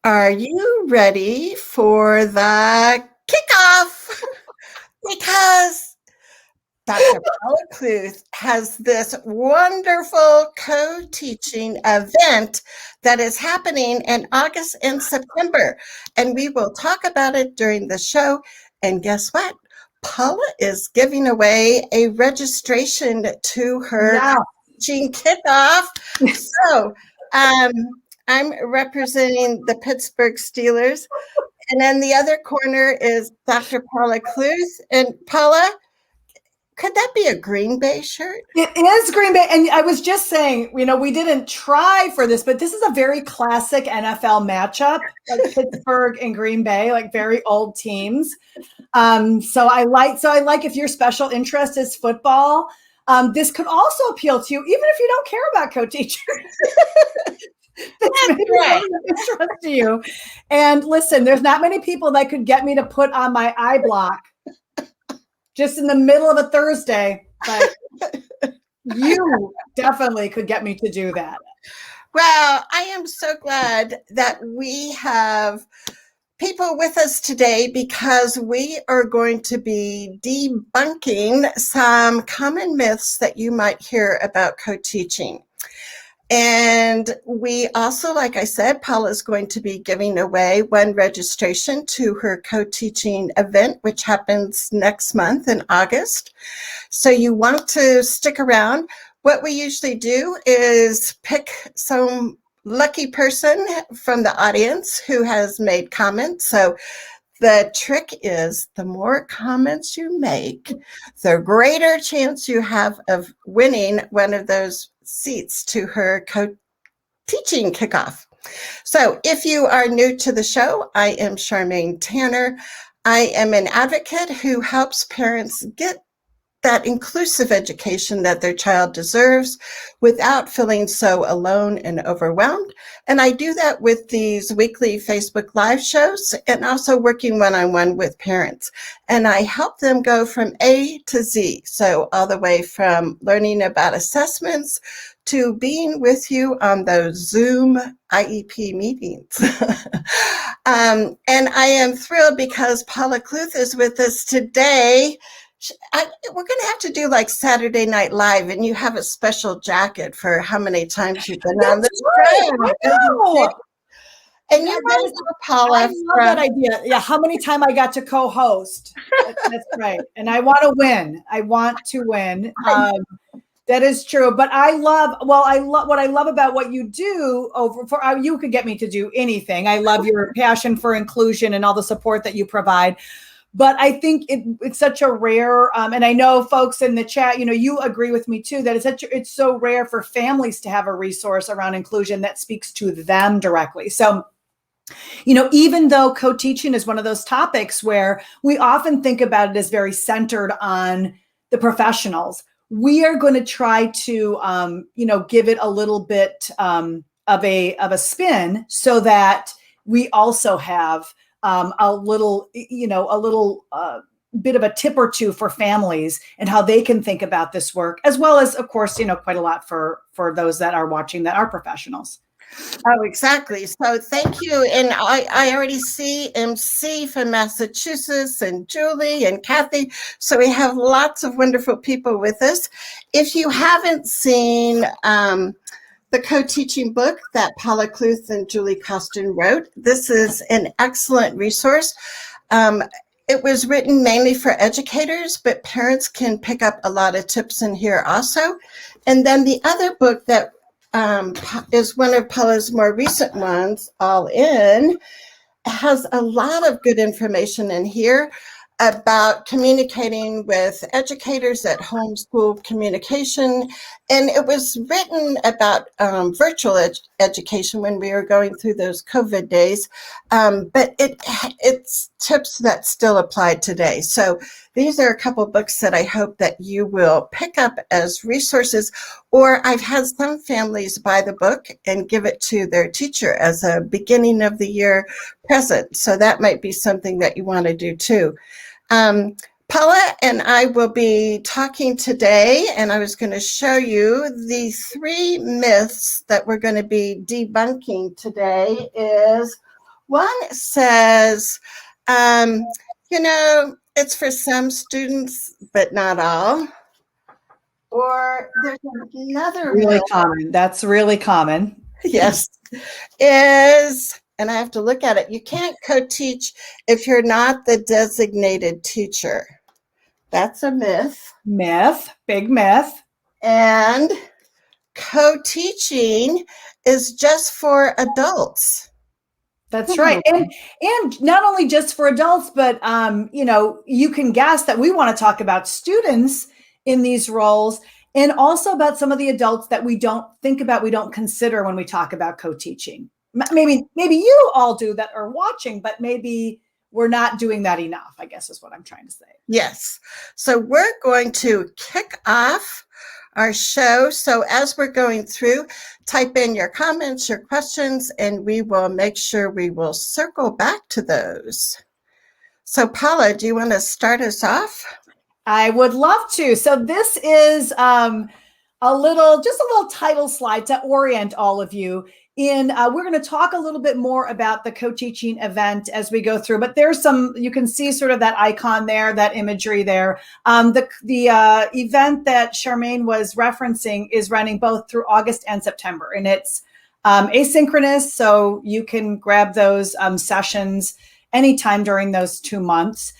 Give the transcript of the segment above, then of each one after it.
Are you ready for the kickoff? Because Dr. Paula Kluth has this wonderful co-teaching event that is happening in August and September. And we will talk about it during the show. And guess what? Paula is giving away a registration to her CoTeaching Kickoff. So I'm representing the Pittsburgh Steelers. And then the other corner is Dr. Paula Kluth. And Paula, could that be a Green Bay shirt? It is Green Bay. And I was just saying, we didn't try for this, but this is a very classic NFL matchup, like Pittsburgh and Green Bay, like very old teams. So I like if your special interest is football, this could also appeal to you, even if you don't care about co-teaching. That's right. Interest to you. And listen, there's not many people that could get me to put on my eye block just in the middle of a Thursday, but you definitely could get me to do that. Well, I am so glad that we have people with us today because we are going to be debunking some common myths that you might hear about co-teaching. And we also, like I said, Paula is going to be giving away one registration to her co-teaching event, which happens next month in August. So you want to stick around. What we usually do is pick some lucky person from the audience who has made comments. So the trick is the more comments you make, the greater chance you have of winning one of those seats to her CoTeaching Kickoff. So if you are new to the show, I am Charmaine Tanner. I am an advocate who helps parents get that inclusive education that their child deserves without feeling so alone and overwhelmed. And I do that with these weekly Facebook Live shows and also working one-on-one with parents. And I help them go from A to Z. So all the way from learning about assessments to being with you on those Zoom IEP meetings. And I am thrilled because Paula Kluth is with us today. We're going to have to do like Saturday Night Live, and you have a special jacket for how many times you've been on the show. And you guys know Paula. I love that idea. Yeah, how many times I got to co-host. That's right. And I want to win. That is true. But I love what I love about what you do you could get me to do anything. I love your passion for inclusion and all the support that you provide. But I think it's such a rare, and I know folks in the chat, you agree with me too, that it's so rare for families to have a resource around inclusion that speaks to them directly. So, even though co-teaching is one of those topics where we often think about it as very centered on the professionals, we are going to try to, give it a little bit of a spin so that we also have a little bit of a tip or two for families and how they can think about this work, as well as, of course, quite a lot for those that are watching that are professionals. Oh, exactly. So thank you. And I already see MC from Massachusetts and Julie and Kathy. So we have lots of wonderful people with us. If you haven't seen the co-teaching book that Paula Kluth and Julie Costin wrote, this is an excellent resource. It was written mainly for educators, but parents can pick up a lot of tips in here also. And then the other book that is one of Paula's more recent ones, All In, has a lot of good information in here about communicating with educators at homeschool communication. And it was written about virtual education when we were going through those COVID days, but it's tips that still apply today. So these are a couple books that I hope that you will pick up as resources, or I've had some families buy the book and give it to their teacher as a beginning of the year present. So that might be something that you want to do too. Paula and I will be talking today, and I was going to show you the 3 myths that we're going to be debunking today is One says, um, it's for some students, but not all. Or there's another Really myth. common. That's really common. Yes, and I have to look at it. You can't co-teach if you're not the designated teacher. That's a myth. Myth, big myth. And co-teaching is just for adults. That's right. And not only just for adults, but you can guess that we want to talk about students in these roles, and also about some of the adults that we don't think about, we don't consider when we talk about co-teaching. Maybe you all do that are watching, but maybe we're not doing that enough, I guess is what I'm trying to say. Yes. So we're going to kick off our show. So as we're going through, type in your comments, your questions, and we will make sure we will circle back to those. So Paula, do you want to start us off? I would love to. So this is a little title slide to orient all of you in. We're going to talk a little bit more about the CoTeaching event as we go through, but there's you can see sort of that icon there, that imagery there. The event that Charmaine was referencing is running both through August and September, and it's asynchronous, so you can grab those sessions anytime during those 2 months.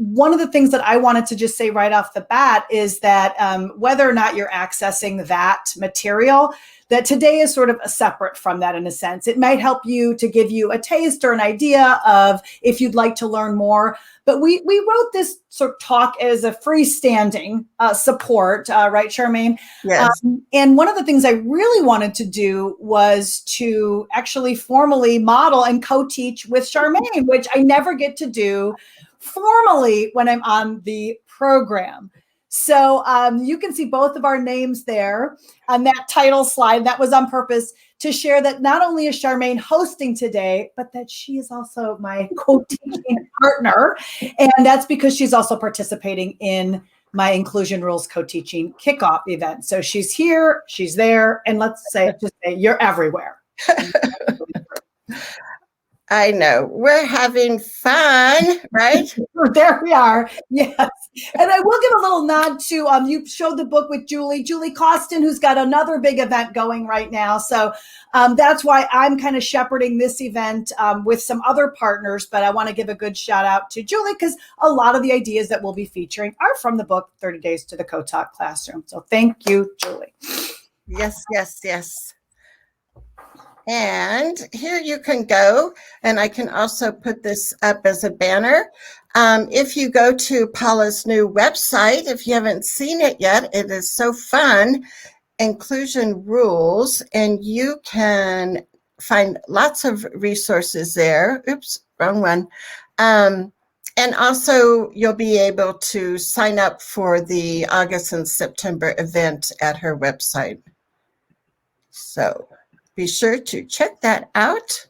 One of the things that I wanted to just say right off the bat is that whether or not you're accessing that material, that today is sort of separate from that in a sense. It might help you to give you a taste or an idea of if you'd like to learn more. But we wrote this sort of talk as a freestanding support, right, Charmaine? Yes. And one of the things I really wanted to do was to actually formally model and co-teach with Charmaine, which I never get to do formally when I'm on the program. So you can see both of our names there on that title slide. That was on purpose to share that not only is Charmaine hosting today, but that she is also my co-teaching partner. And that's because she's also participating in my Inclusion Rules Co-Teaching Kickoff event. So she's here, she's there, and just say you're everywhere. I know. We're having fun, right? There we are. Yes. And I will give a little nod to, you showed the book with Julie Costin, who's got another big event going right now. So that's why I'm kind of shepherding this event with some other partners. But I want to give a good shout out to Julie because a lot of the ideas that we'll be featuring are from the book, 30 Days to the Co-Talk Classroom. So thank you, Julie. Yes, yes, yes. And here you can go, and I can also put this up as a banner. If you go to Paula's new website, if you haven't seen it yet, it is so fun, Inclusion Rules, and you can find lots of resources there. Oops, wrong one. And also you'll be able to sign up for the August and September event at her website. So be sure to check that out.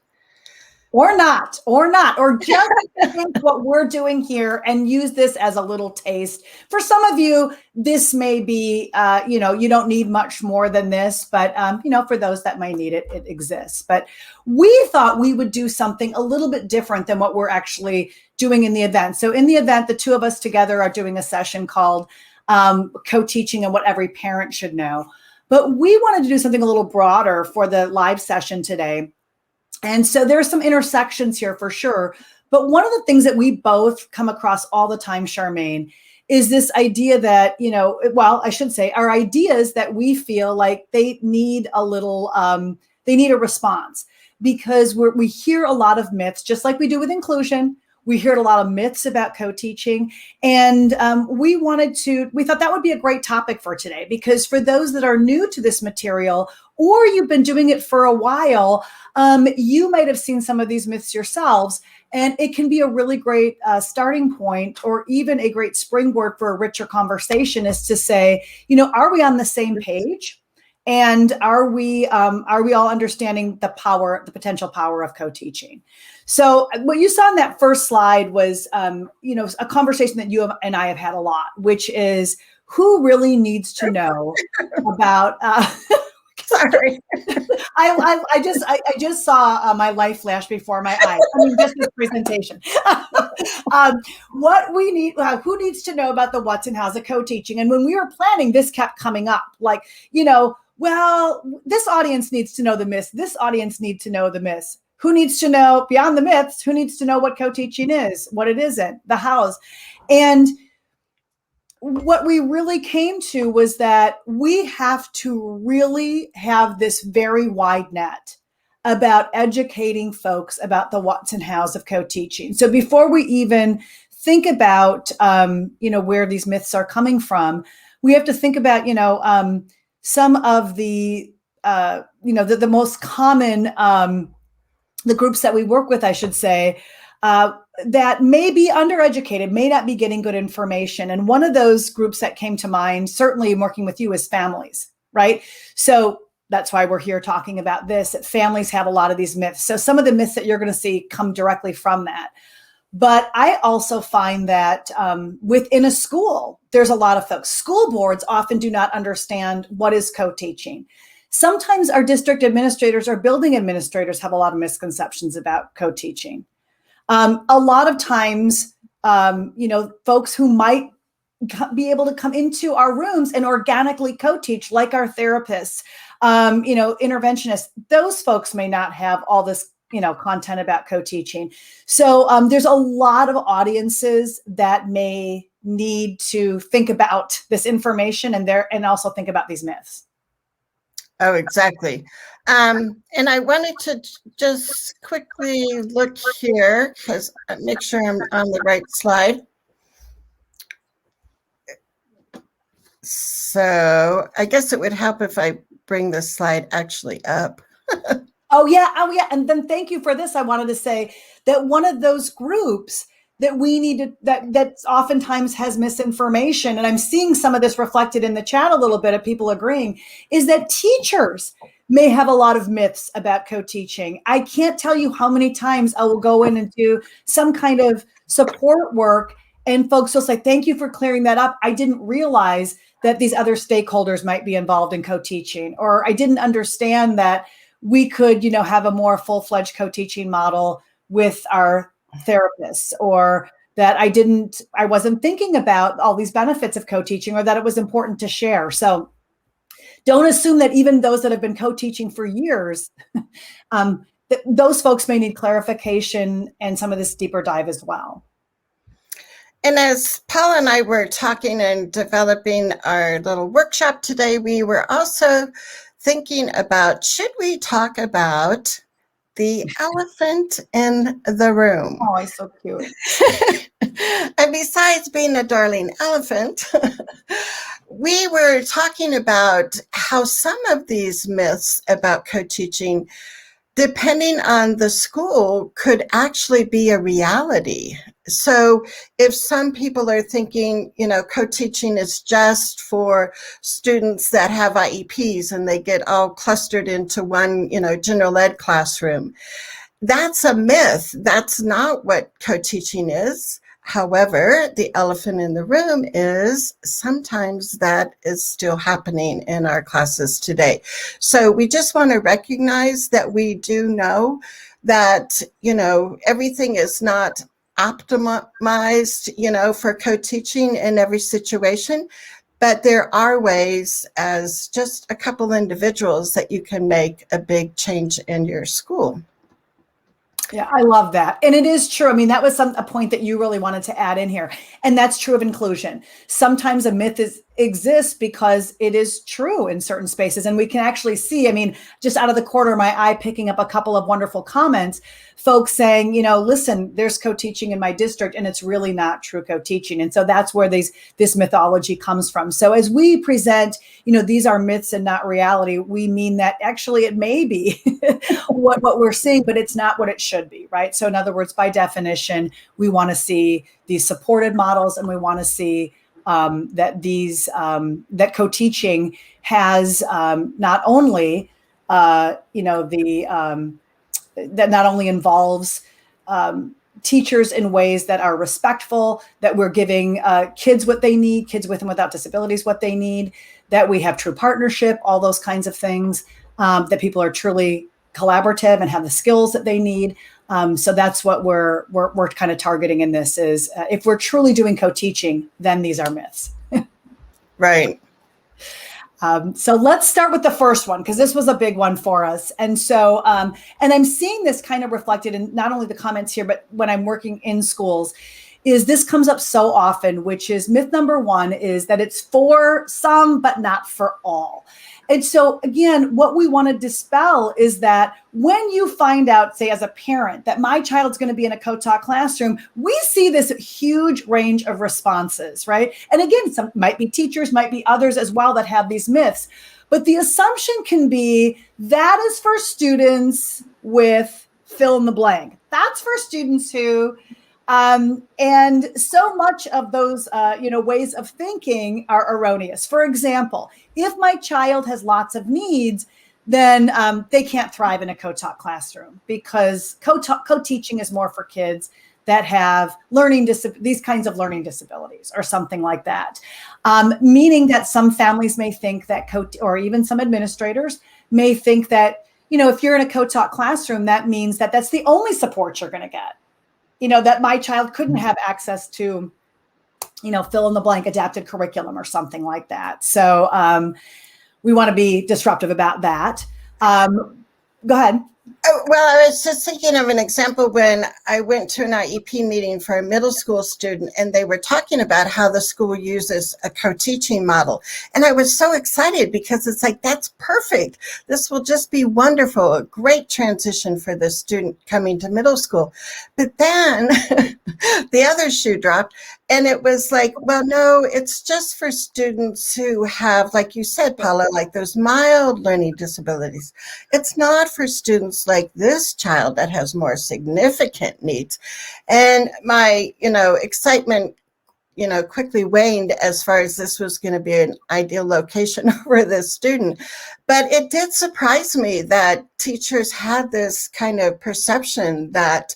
Or just think what we're doing here and use this as a little taste. For some of you, this may be, you don't need much more than this, but, for those that might need it, it exists. But we thought we would do something a little bit different than what we're actually doing in the event. So in the event, the two of us together are doing a session called Co-Teaching and What Every Parent Should Know. But we wanted to do something a little broader for the live session today. And so there's some intersections here for sure. But one of the things that we both come across all the time, Charmaine, is this idea that, I should say our ideas that we feel like they need a little, they need a response because we hear a lot of myths, just like we do with inclusion. We heard a lot of myths about co-teaching, and we thought that would be a great topic for today, because for those that are new to this material, or you've been doing it for a while, you might have seen some of these myths yourselves, and it can be a really great starting point, or even a great springboard for a richer conversation, is to say, are we on the same page? And are we all understanding the potential power of co-teaching? So what you saw in that first slide was, a conversation that you and I have had a lot, which is who really needs to know about, Sorry. I just saw my life flash before my eyes. I mean, just this presentation. What we need, who needs to know about the what's and how's of co-teaching? And when we were planning, this kept coming up. Like, well, this audience needs to know the myths. This audience needs to know the myths. Who needs to know beyond the myths? Who needs to know what co-teaching is, what it isn't, the hows? And what we really came to was that we have to really have this very wide net about educating folks about the what's and how's of co-teaching. So before we even think about, where these myths are coming from, we have to think about, some of the, the most common, the groups that we work with, I should say, that may be undereducated, may not be getting good information. And one of those groups that came to mind, certainly working with you, is families, right? So that's why we're here talking about this, that families have a lot of these myths. So some of the myths that you're going to see come directly from that. But I also find that within a school, there's a lot of folks. School boards often do not understand what is co-teaching. Sometimes our district administrators or building administrators have a lot of misconceptions about co-teaching. A lot of times, folks who might be able to come into our rooms and organically co-teach, like our therapists, interventionists, those folks may not have all this, content about co-teaching. So there's a lot of audiences that may need to think about this information and also think about these myths. Oh, exactly. And I wanted to just quickly look here because make sure I'm on the right slide. So I guess it would help if I bring this slide actually up. Oh yeah. And then thank you for this. I wanted to say that one of those groups that we need to, that oftentimes has misinformation, and I'm seeing some of this reflected in the chat a little bit of people agreeing, is that teachers may have a lot of myths about co-teaching. I can't tell you how many times I will go in and do some kind of support work and folks will say, thank you for clearing that up. I didn't realize that these other stakeholders might be involved in co-teaching, or I didn't understand that we could, have a more full-fledged co-teaching model with our therapists, or that I wasn't thinking about all these benefits of co-teaching, or that it was important to share. So don't assume that even those that have been co-teaching for years, those folks may need clarification and some of this deeper dive as well. And as Paula and I were talking and developing our little workshop today, we were also thinking about, should we talk about the elephant in the room? Oh, it's so cute. And besides being a darling elephant, we were talking about how some of these myths about co-teaching, depending on the school, could actually be a reality. So if some people are thinking, co-teaching is just for students that have IEPs and they get all clustered into one, general ed classroom, that's a myth. That's not what co-teaching is. However, the elephant in the room is sometimes that is still happening in our classes today. So we just want to recognize that we do know that, everything is not optimized, for co-teaching in every situation, but there are ways as just a couple individuals that you can make a big change in your school. Yeah, I love that. And it is true. I mean, that was a point that you really wanted to add in here. And that's true of inclusion. Sometimes a myth exists because it is true in certain spaces. And we can actually see, just out of the corner of my eye, picking up a couple of wonderful comments, folks saying, listen, there's co-teaching in my district and it's really not true co-teaching. And so that's where this mythology comes from. So as we present, these are myths and not reality, we mean that actually it may be what we're seeing, but it's not what it should be, right? So in other words, by definition, we want to see these supported models, and we want to see that co-teaching has not only that not only involves teachers in ways that are respectful, that we're giving kids what they need, kids with and without disabilities what they need, that we have true partnership, all those kinds of things. that people are truly collaborative and have the skills that they need. So that's what we're kind of targeting in this is if we're truly doing co-teaching, then these are myths. Right. So let's start with the first one, because this was a big one for us. And so, and I'm seeing this kind of reflected in not only the comments here, but when I'm working in schools, is this comes up so often, which is myth number one is that it's for some, but not for all. And so again, what we want to dispel is that when you find out, say as a parent, that my child's going to be in a co-taught classroom, we see this huge range of responses, right? And again, some might be teachers, might be others as well that have these myths. But the assumption can be that is for students with fill in the blank. That's for students who, and so much of those, ways of thinking are erroneous. For example, if my child has lots of needs, then they can't thrive in a co-taught classroom because co-teaching is more for kids that have these kinds of learning disabilities or something like that. Meaning that some families may think that or even some administrators may think that, if you're in a co-taught classroom, that means that that's the only support you're going to get. That my child couldn't have access to, fill in the blank adapted curriculum or something like that. So we want to be disruptive about that. Go ahead. Oh, well, I was just thinking of an example when I went to an IEP meeting for a middle school student, and they were talking about how the school uses a co-teaching model. And I was so excited because it's like, that's perfect. This will just be wonderful, a great transition for the student coming to middle school. But then the other shoe dropped, and it was like, well, no, it's just for students who have, like you said, Paula, like those mild learning disabilities. It's not for students like this child that has more significant needs. And my, excitement, quickly waned as far as this was going to be an ideal location for this student. But it did surprise me that teachers had this kind of perception that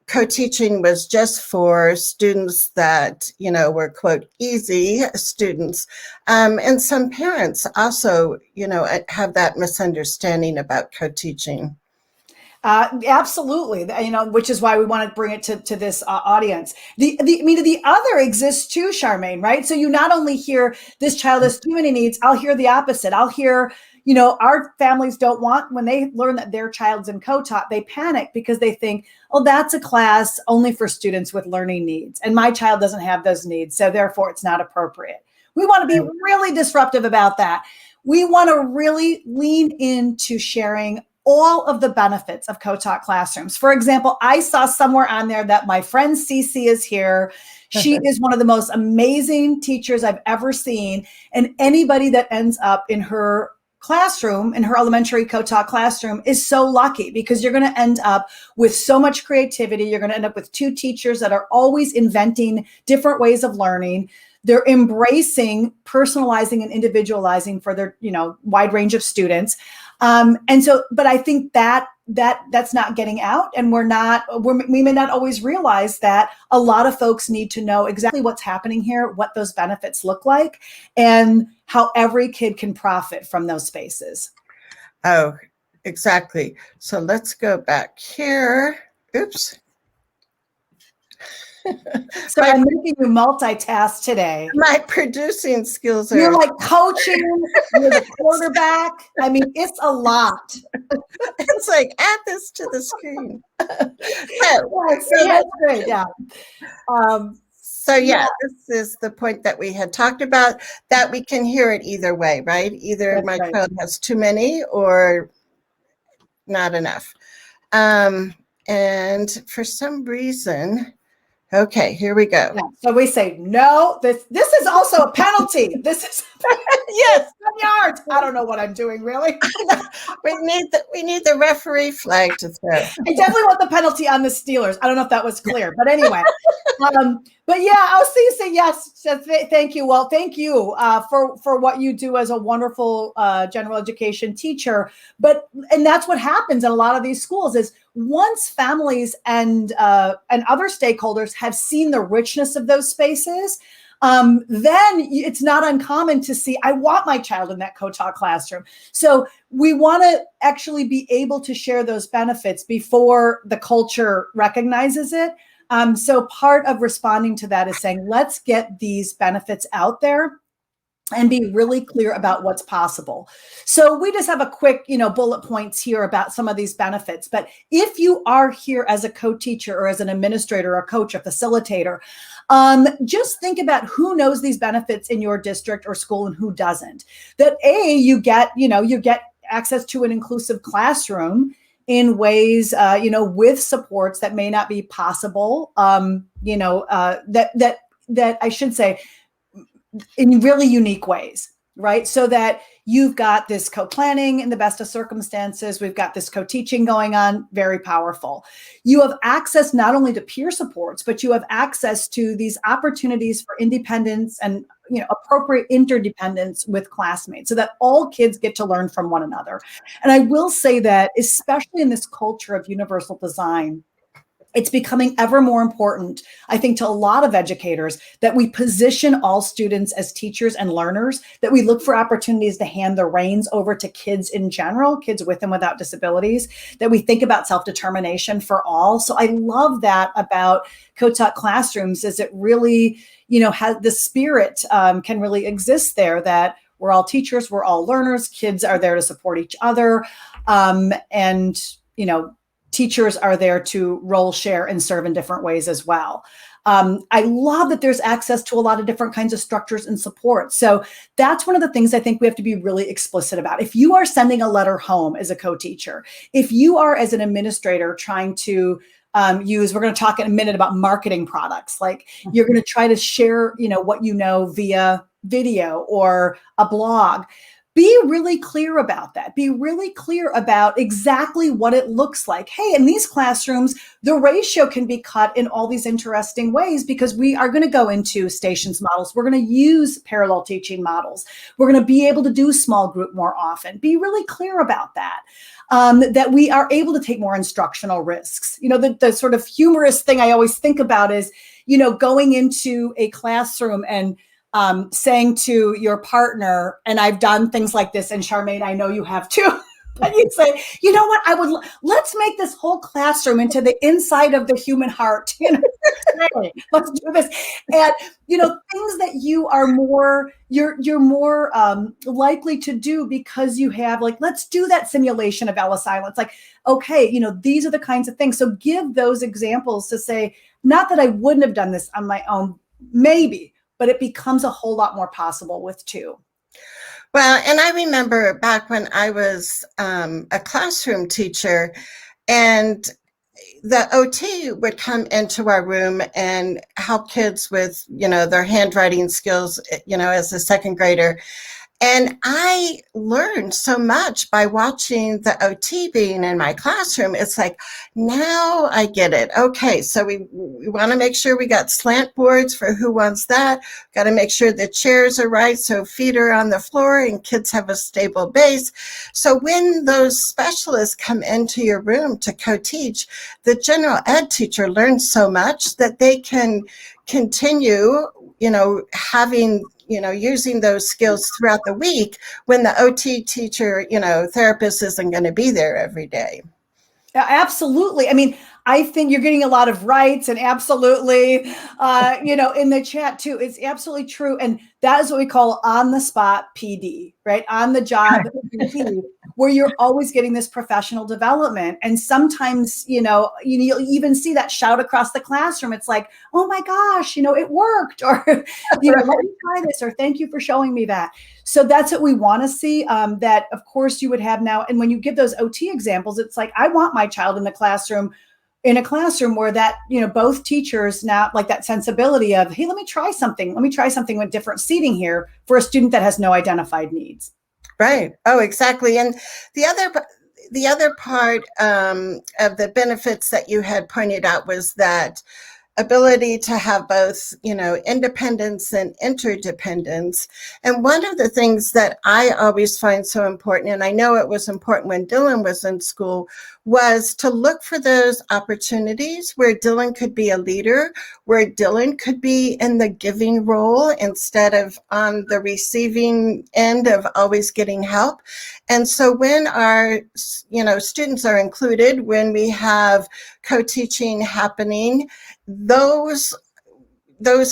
co-teaching was just for students that, were, quote, easy students. And some parents also, have that misunderstanding about co-teaching. Absolutely. Which is why we want to bring it to this audience. The other exists too, Charmaine, right? So you not only hear this child has too many needs, I'll hear the opposite. I'll hear, our families don't want, when they learn that their child's in co-taught, they panic because they think, oh, that's a class only for students with learning needs. And my child doesn't have those needs. So therefore it's not appropriate. We want to be really disruptive about that. We want to really lean into sharing all of the benefits of co-taught classrooms. For example, I saw somewhere on there that my friend Cece is here. She is one of the most amazing teachers I've ever seen. And anybody that ends up in her classroom, in her elementary co-taught classroom, is so lucky because you're going to end up with so much creativity. You're going to end up with two teachers that are always inventing different ways of learning. They're embracing personalizing and individualizing for their, wide range of students. And so, but I think that's not getting out, and we may not always realize that a lot of folks need to know exactly what's happening here, what those benefits look like, and how every kid can profit from those spaces. Oh, exactly. So let's go back here. Oops. So I'm making you multitask today. My producing skills are... You're like coaching, you're the quarterback. I mean, it's a lot. It's like, add this to the screen. So that's great, yeah. So this is the point that we had talked about, that we can hear it either way, right? Either that's my right. child has too many or not enough. And for some reason... Okay, here we go. Yeah, so we say, no, this is also a penalty. This is, yes, 10 yards. I don't know what I'm doing, really. we need the referee flag to throw. I definitely want the penalty on the Steelers. I don't know if that was clear, but anyway. But yeah, I'll see you say yes. So thank you. Well, thank you for what you do as a wonderful general education teacher. And that's what happens in a lot of these schools is once families and other stakeholders have seen the richness of those spaces, then it's not uncommon to see, I want my child in that co-taught classroom. So we want to actually be able to share those benefits before the culture recognizes it. So part of responding to that is saying, let's get these benefits out there and be really clear about what's possible. So we just have a quick, bullet points here about some of these benefits. But if you are here as a co-teacher or as an administrator, a coach, a facilitator, just think about who knows these benefits in your district or school and who doesn't. That you get access to an inclusive classroom in ways, with supports that may not be possible, that I should say, in really unique ways, right? So that you've got this co-planning in the best of circumstances. We've got this co-teaching going on, very powerful. You have access not only to peer supports, but you have access to these opportunities for independence and appropriate interdependence with classmates so that all kids get to learn from one another. And I will say that, especially in this culture of universal design, it's becoming ever more important, I think, to a lot of educators that we position all students as teachers and learners, that we look for opportunities to hand the reins over to kids in general, kids with and without disabilities, that we think about self-determination for all. So I love that about co-taught classrooms, is it really, has the spirit can really exist there, that we're all teachers, we're all learners, kids are there to support each other. Teachers are there to role share and serve in different ways as well. I love that there's access to a lot of different kinds of structures and support. So that's one of the things I think we have to be really explicit about. If you are sending a letter home as a co-teacher, if you are as an administrator trying to we're going to talk in a minute about marketing products, like you're going to try to share, what you know via video or a blog. Be really clear about that. Be really clear about exactly what it looks like. Hey, in these classrooms, the ratio can be cut in all these interesting ways because we are going to go into stations models. We're going to use parallel teaching models. We're going to be able to do small group more often. Be really clear about that. That we are able to take more instructional risks. The sort of humorous thing I always think about is, going into a classroom and saying to your partner, and I've done things like this, and Charmaine, I know you have too, but you'd say, you know what, let's make this whole classroom into the inside of the human heart. Let's do this. And, things that you are you're more likely to do because you have, let's do that simulation of Ellis Island. It's like, okay, these are the kinds of things. So give those examples to say, not that I wouldn't have done this on my own, maybe, but it becomes a whole lot more possible with two. Well, and I remember back when I was a classroom teacher, and the OT would come into our room and help kids with, their handwriting skills, as a second grader. And I learned so much by watching the OT being in my classroom. It's like, now I get it. Okay, so we want to make sure we got slant boards for who wants that. Got to make sure the chairs are right so feet are on the floor and kids have a stable base. So when those specialists come into your room to co-teach, the general ed teacher learns so much that they can continue, having using those skills throughout the week when the OT teacher, therapist isn't going to be there every day. Absolutely. I mean, I think you're getting a lot of rights, and absolutely, in the chat too. It's absolutely true. And that is what we call on the spot PD, right? On the job PD, where you're always getting this professional development. And sometimes, you'll even see that shout across the classroom. It's like, oh my gosh, it worked, or, let me try this, or thank you for showing me that. So that's what we want to see, that of course you would have now. And when you give those OT examples, it's like, I want my child in a classroom where that, both teachers now, like that sensibility of, hey, let me try something with different seating here for a student that has no identified needs. Right. Oh, exactly. And the other part of the benefits that you had pointed out was that ability to have both, independence and interdependence. And one of the things that I always find so important, and I know it was important when Dylan was in school, was to look for those opportunities where Dylan could be a leader, where Dylan could be in the giving role instead of on the receiving end of always getting help. And so when our, students are included, when we have co-teaching happening, those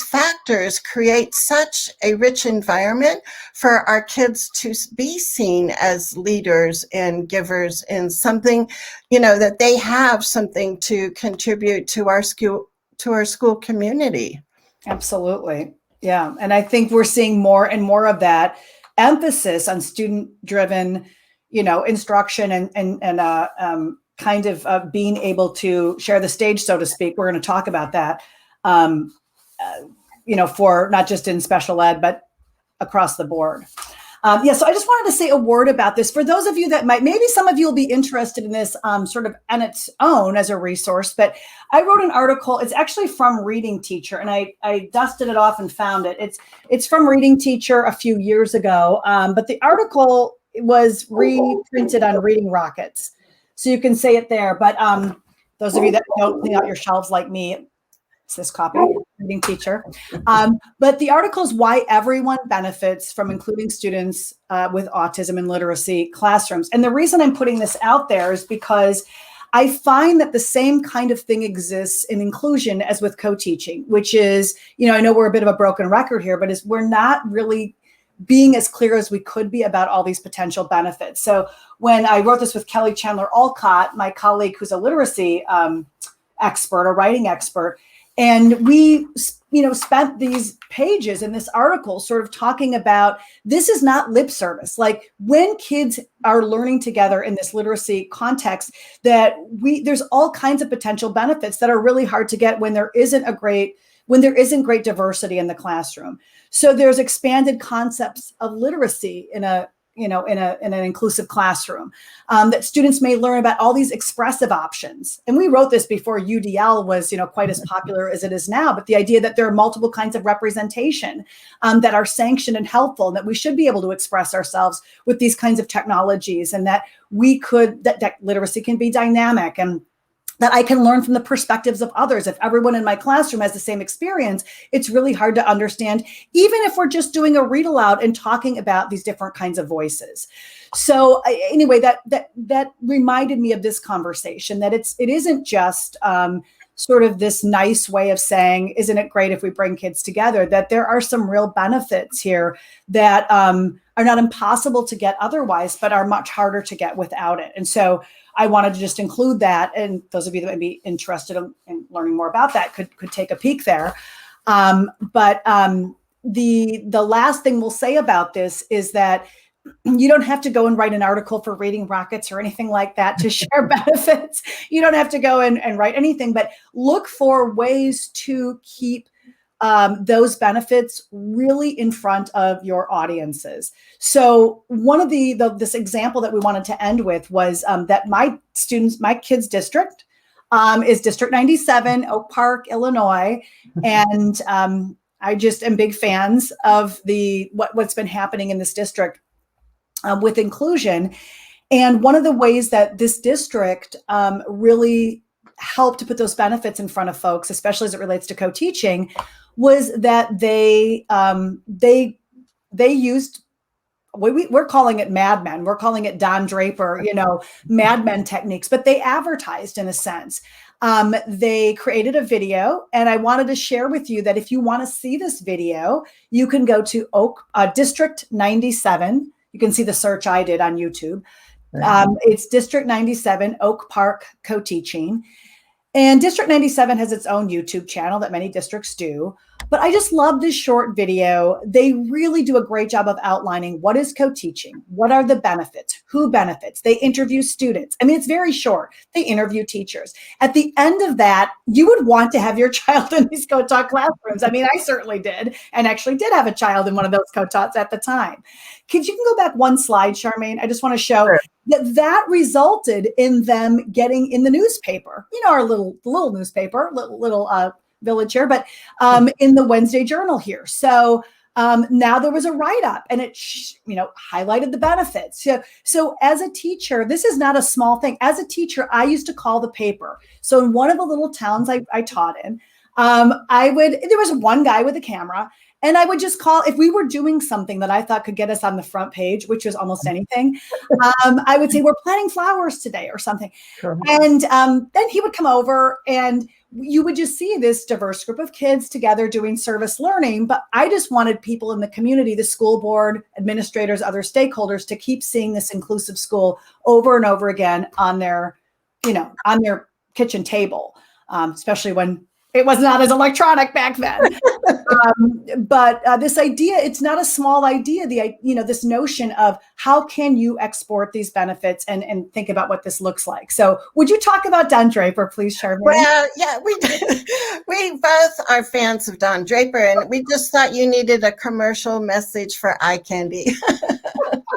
factors create such a rich environment for our kids to be seen as leaders and givers, and something, that they have something to contribute to our school community. Absolutely. Yeah. And I think we're seeing more and more of that emphasis on student-driven, instruction and kind of being able to share the stage, so to speak. We're going to talk about that, for not just in special ed, but across the board. So I just wanted to say a word about this. For those of you that maybe some of you will be interested in this sort of on its own as a resource, but I wrote an article. It's actually from Reading Teacher, and I dusted it off and found it. It's from Reading Teacher a few years ago, but the article was reprinted on Reading Rockets. So you can say it there. But those of you that don't clean out your shelves like me, it's this copy, Reading Teacher. But the article is why everyone benefits from including students with autism and literacy classrooms. And the reason I'm putting this out there is because I find that the same kind of thing exists in inclusion as with co-teaching, which is, I know we're a bit of a broken record here, but we're not really being as clear as we could be about all these potential benefits. So when I wrote this with Kelly Chandler Alcott, my colleague who's a literacy expert, a writing expert, and we, spent these pages in this article sort of talking about this is not lip service. Like when kids are learning together in this literacy context, there's all kinds of potential benefits that are really hard to get when there isn't great diversity in the classroom. So there's expanded concepts of literacy in an inclusive classroom, that students may learn about all these expressive options. And we wrote this before UDL was, quite as popular as it is now, but the idea that there are multiple kinds of representation that are sanctioned and helpful, and that we should be able to express ourselves with these kinds of technologies, and that that literacy can be dynamic, and that I can learn from the perspectives of others. If everyone in my classroom has the same experience, it's really hard to understand, even if we're just doing a read aloud and talking about these different kinds of voices. So anyway, that reminded me of this conversation, that it isn't just sort of this nice way of saying, isn't it great if we bring kids together, that there are some real benefits here that are not impossible to get otherwise, but are much harder to get without it. And so I wanted to just include that. And those of you that might be interested in learning more about that could take a peek there. But the last thing we'll say about this is that you don't have to go and write an article for Reading Rockets or anything like that to share benefits. You don't have to go and write anything, but look for ways to keep those benefits really in front of your audiences. So one of this example that we wanted to end with was that my kids' district is District 97, Oak Park, Illinois. And I just am big fans of what's been happening in this district with inclusion. And one of the ways that this district really helped to put those benefits in front of folks, especially as it relates to co-teaching, was that they used, we're calling it Mad Men, we're calling it Don Draper, Mad Men techniques, but they advertised in a sense. They created a video, and I wanted to share with you that if you want to see this video, you can go to District 97. You can see the search I did on YouTube. It's District 97, Oak Park Co-Teaching. And District 97 has its own YouTube channel that many districts do. But I just love this short video. They really do a great job of outlining what is co-teaching, what are the benefits, who benefits. They interview students. I mean, it's very short. They interview teachers. At the end of that, you would want to have your child in these co-taught classrooms. I mean, I certainly did, and actually did have a child in one of those co-taughts at the time. You can go back one slide, Charmaine. I just want to show that resulted in them getting in the newspaper, our little newspaper, little village here, but in the Wednesday Journal here. So now there was a write-up, and it highlighted the benefits. So as a teacher, this is not a small thing. As a teacher, I used to call the paper. So in one of the little towns I taught in, there was one guy with a camera, and I would just call, if we were doing something that I thought could get us on the front page, which was almost anything, I would say, we're planting flowers today or something. Sure. And then he would come over, and you would just see this diverse group of kids together doing service learning. But I just wanted people in the community, the school board, administrators, other stakeholders, to keep seeing this inclusive school over and over again on their kitchen table, especially when it was not as electronic back then. But this idea, it's not a small idea, this notion of how can you export these benefits and think about what this looks like. So would you talk about Don Draper, please, Charmaine? Well, yeah, we both are fans of Don Draper, and we just thought you needed a commercial message for eye candy.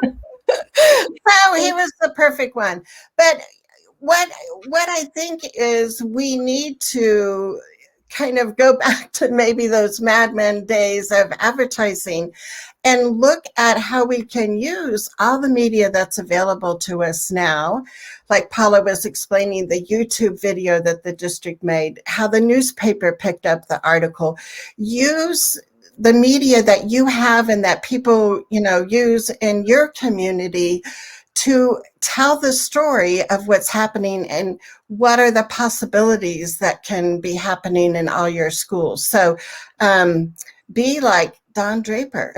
So he was the perfect one. But what I think is we need to kind of go back to maybe those Mad Men days of advertising and look at how we can use all the media that's available to us now. Like Paula was explaining, the YouTube video that the district made, how the newspaper picked up the article. Use the media that you have and that people, use in your community to tell the story of what's happening and what are the possibilities that can be happening in all your schools. So be like Don Draper.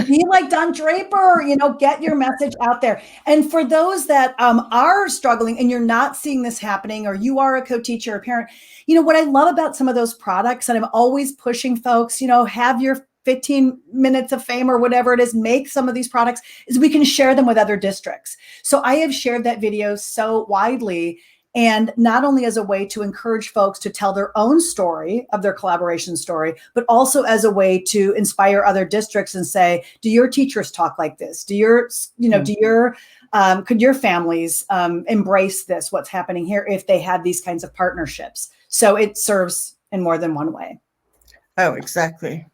Be like Don Draper, get your message out there. And for those that are struggling and you're not seeing this happening, or you are a co-teacher or parent, what I love about some of those products, and I'm always pushing folks, have your 15 minutes of fame or whatever it is, make some of these products, is we can share them with other districts. So I have shared that video so widely, and not only as a way to encourage folks to tell their own story of their collaboration story, but also as a way to inspire other districts and say, do your teachers talk like this? Could your families embrace this, what's happening here, if they had these kinds of partnerships? So it serves in more than one way. Oh, exactly.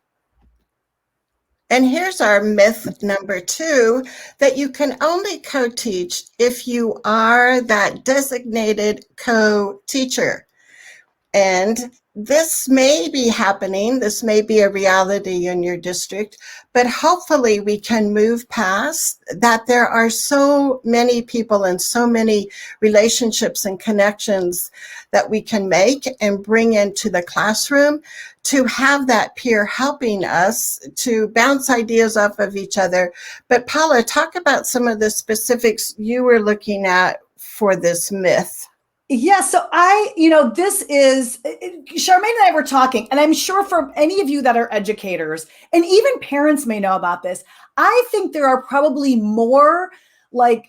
And here's our myth number 2, that you can only co-teach if you are that designated co-teacher. And this may be happening, this may be a reality in your district, but hopefully we can move past that. There are so many people and so many relationships and connections that we can make and bring into the classroom to have that peer helping us to bounce ideas off of each other. But Paula, talk about some of the specifics you were looking at for this myth. Yeah, so this is, Charmaine and I were talking, and I'm sure for any of you that are educators, and even parents may know about this, I think there are probably more like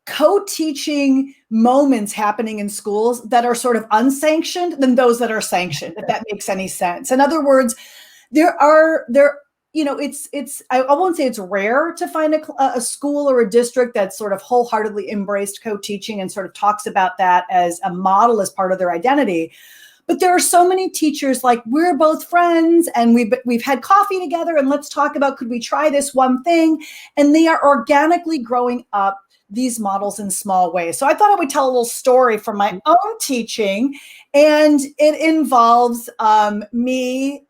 co-teaching moments happening in schools that are sort of unsanctioned than those that are sanctioned, if that makes any sense. In other words, I won't say it's rare to find a school or a district that sort of wholeheartedly embraced co-teaching and sort of talks about that as a model, as part of their identity. But there are so many teachers, like, we're both friends and we've had coffee together, and let's talk about, could we try this one thing? And they are organically growing up these models in small ways. So I thought I would tell a little story from my own teaching, and it involves me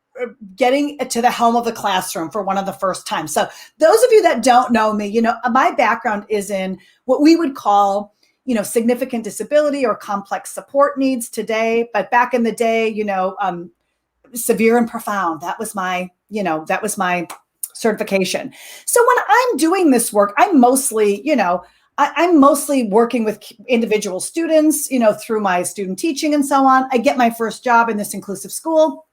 getting to the helm of the classroom for one of the first times. So those of you that don't know me, my background is in what we would call, significant disability or complex support needs today. But back in the day, severe and profound, that was my certification. So when I'm doing this work, I'm mostly working with individual students, through my student teaching and so on. I get my first job in this inclusive school.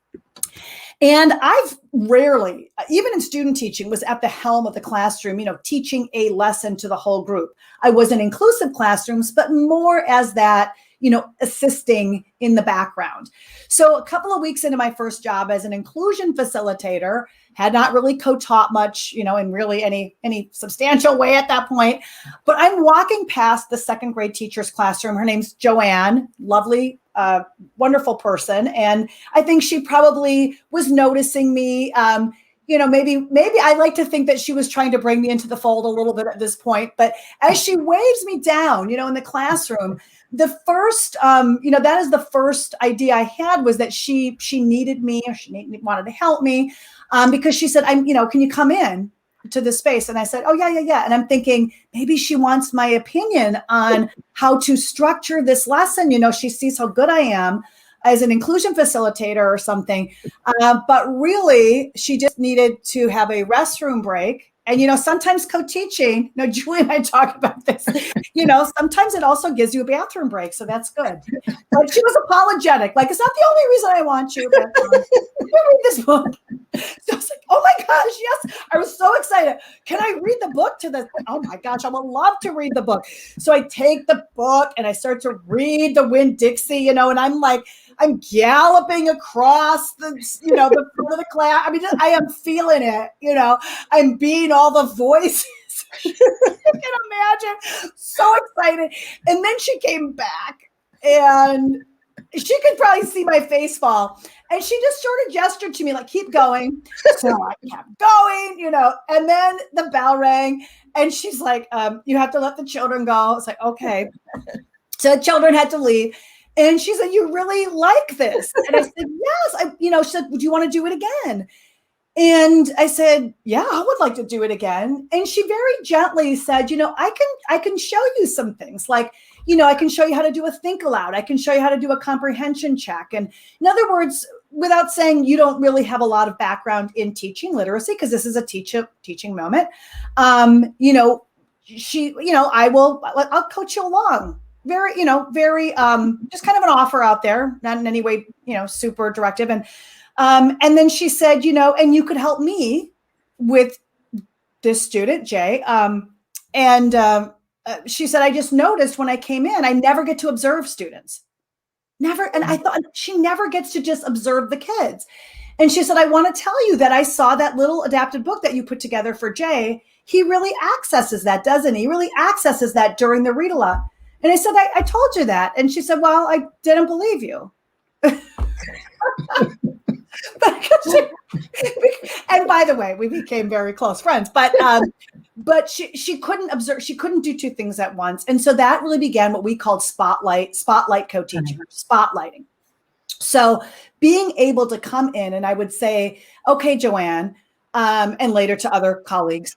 And I've rarely, even in student teaching, was at the helm of the classroom, teaching a lesson to the whole group. I was in inclusive classrooms, but more as that, assisting in the background. So a couple of weeks into my first job as an inclusion facilitator, had not really co-taught much, in really any substantial way at that point. But I'm walking past the second grade teacher's classroom. Her name's Joanne, lovely, wonderful person. And I think she probably was noticing me. Maybe I like to think that she was trying to bring me into the fold a little bit at this point. But as she waves me down, in the classroom, the first, that is the first idea I had, was that she needed me, or she wanted to help me, because she said, can you come in to the space? And I said, oh, yeah. And I'm thinking, maybe she wants my opinion on how to structure this lesson. She sees how good I am as an inclusion facilitator or something. But really, she just needed to have a restroom break. And, sometimes co-teaching, Julie and I talk about this, sometimes it also gives you a bathroom break. So that's good. But she was apologetic. Like, it's not the only reason I want you, but you read this book. So I was like, oh my gosh, yes. I was so excited. Can I read the book to this? Oh my gosh, I would love to read the book. So I take the book and I start to read the Winn-Dixie, and I'm galloping across the front of the class. I mean, I am feeling it, I'm being all the voices. You can imagine. So excited. And then she came back, and she could probably see my face fall. And she just sort of gestured to me, like, keep going. So I kept going, and then the bell rang, and she's like, you have to let the children go. It's like, okay. So the children had to leave. And she said, you really like this? And I said, yes. She said, do you want to do it again? And I said, yeah, I would like to do it again. And she very gently said, I can show you some things, like, I can show you how to do a think aloud. I can show you how to do a comprehension check. And in other words, without saying you don't really have a lot of background in teaching literacy, because this is a teaching moment, I'll coach you along. Very, just kind of an offer out there, not in any way, super directive. And then she said, and you could help me with this student, Jay. She said, I just noticed when I came in, I never get to observe students. Never. And I thought, she never gets to just observe the kids. And she said, I want to tell you that I saw that little adapted book that you put together for Jay. He really accesses that, doesn't he? He really accesses that during the read aloud. And I said, I told you that. And she said, well, I didn't believe you. And by the way, we became very close friends, but she couldn't observe. She couldn't do two things at once. And so that really began what we called spotlight co-teaching, spotlighting. So being able to come in, and I would say, okay, Joanne, and later to other colleagues,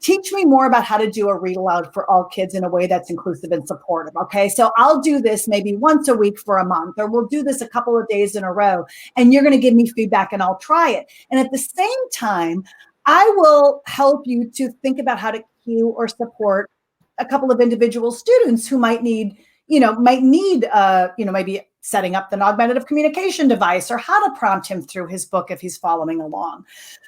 teach me more about how to do a read aloud for all kids in a way that's inclusive and supportive. Okay. So I'll do this maybe once a week for a month, or we'll do this a couple of days in a row, and you're going to give me feedback and I'll try it. And at the same time, I will help you to think about how to cue or support a couple of individual students who might need, maybe setting up the augmentative communication device, or how to prompt him through his book if he's following along.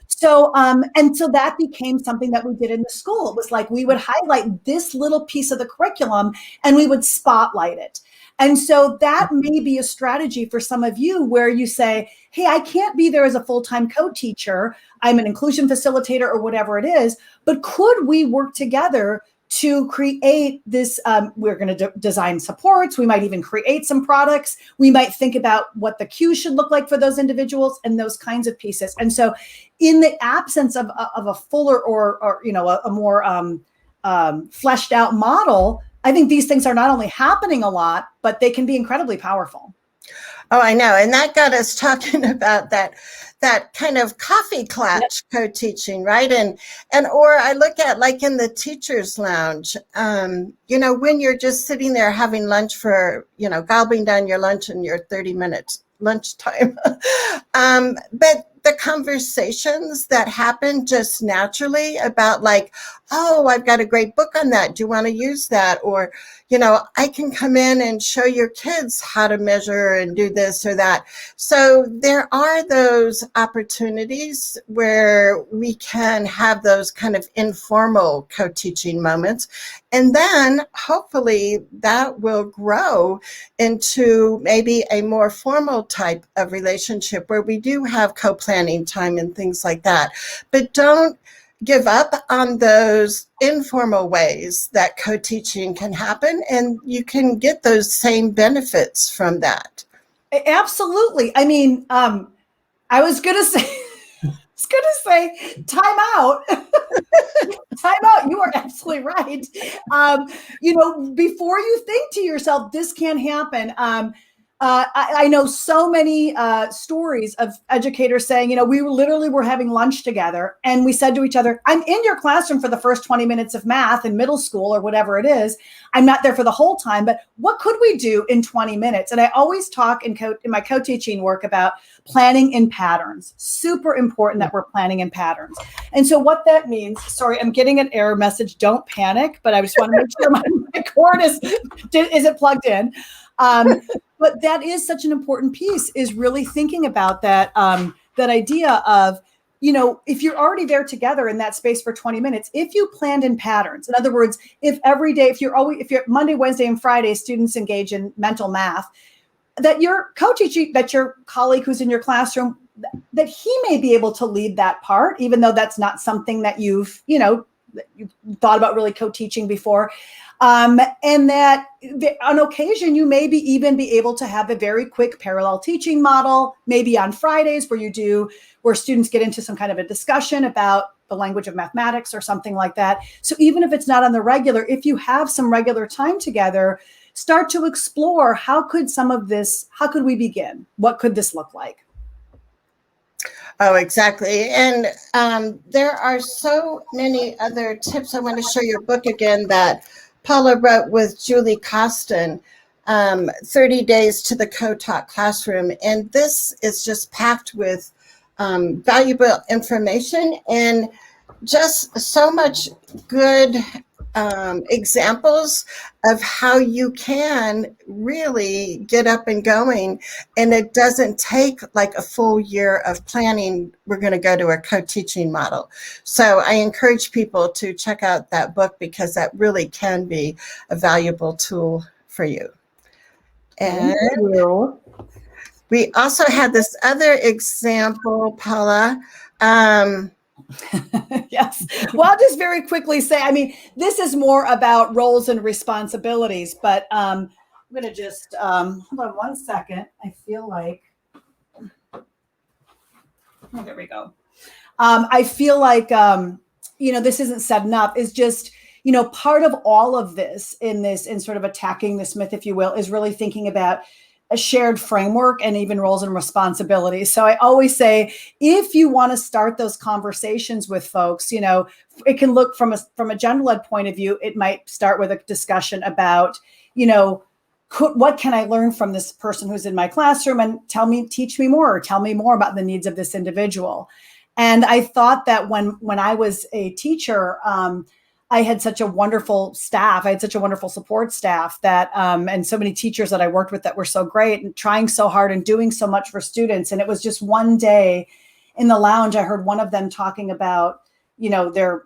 So, and so that became something that we did in the school. It was like, we would highlight this little piece of the curriculum and we would spotlight it. And so that may be a strategy for some of you, where you say, hey, I can't be there as a full-time co-teacher. I'm an inclusion facilitator or whatever it is, but could we work together to create this? We're going to design supports. We might even create some products. We might think about what the cues should look like for those individuals and those kinds of pieces. And so in the absence of a fuller or a more fleshed out model, I think these things are not only happening a lot, but they can be incredibly powerful. Oh, I know. And that got us talking about that kind of coffee clutch co-teaching, right? Or I look at, like, in the teacher's lounge, when you're just sitting there having lunch for, gobbling down your lunch in your 30 minutes lunchtime. But the conversations that happen just naturally about like, oh, I've got a great book on that. Do you want to use that? Or, you know, I can come in and show your kids how to measure and do this or that. So there are those opportunities where we can have those kind of informal co-teaching moments. And then hopefully that will grow into maybe a more formal type of relationship where we do have co-planning time and things like that. But don't give up on those informal ways that co-teaching can happen, and you can get those same benefits from that. Absolutely. I mean, I was going to say, time out. Time out. You are absolutely right. You know, before you think to yourself, this can't happen. I know so many stories of educators saying, you know, we literally were having lunch together and we said to each other, I'm in your classroom for the first 20 minutes of math in middle school or whatever it is. I'm not there for the whole time, but what could we do in 20 minutes? And I always talk in my co-teaching work about planning in patterns. Super important that we're planning in patterns. And so what that means, sorry, I'm getting an error message. Don't panic, but I just want to make sure my cord is it plugged in. But that is such an important piece, is really thinking about that, that idea of, you know, if you're already there together in that space for 20 minutes, if you planned in patterns, in other words, if every day, if you're Monday, Wednesday, and Friday, students engage in mental math, that your co-teaching, that your colleague who's in your classroom, that he may be able to lead that part, even though that's not something that you've thought about really co-teaching before. And that on occasion, you maybe even be able to have a very quick parallel teaching model, maybe on Fridays where students get into some kind of a discussion about the language of mathematics or something like that. So even if it's not on the regular, if you have some regular time together, start to explore how could we begin? What could this look like? Oh, exactly. And there are so many other tips. I want to show your book again that Paula wrote with Julie Costin, 30 Days to the Co-Taught Classroom. And this is just packed with valuable information and just so much good examples of how you can really get up and going. And it doesn't take like a full year of planning. We're going to go to a co-teaching model. So I encourage people to check out that book because that really can be a valuable tool for you. And we also had this other example, Paula. Yes. Well, I'll just very quickly say, I mean, this is more about roles and responsibilities, but I'm going to just hold on one second. I feel like, oh, there we go. I feel like, this isn't setting up, is just, part of all of this in sort of attacking this myth, if you will, is really thinking about a shared framework and even roles and responsibilities. So I always say, if you want to start those conversations with folks, it can look from a general ed point of view, it might start with a discussion about, what can I learn from this person who's in my classroom, and teach me more, or tell me more about the needs of this individual. And I thought that when I was a teacher, I had such a wonderful staff. I had such a wonderful support staff that, and so many teachers that I worked with that were so great and trying so hard and doing so much for students. And it was just one day in the lounge, I heard one of them talking about, their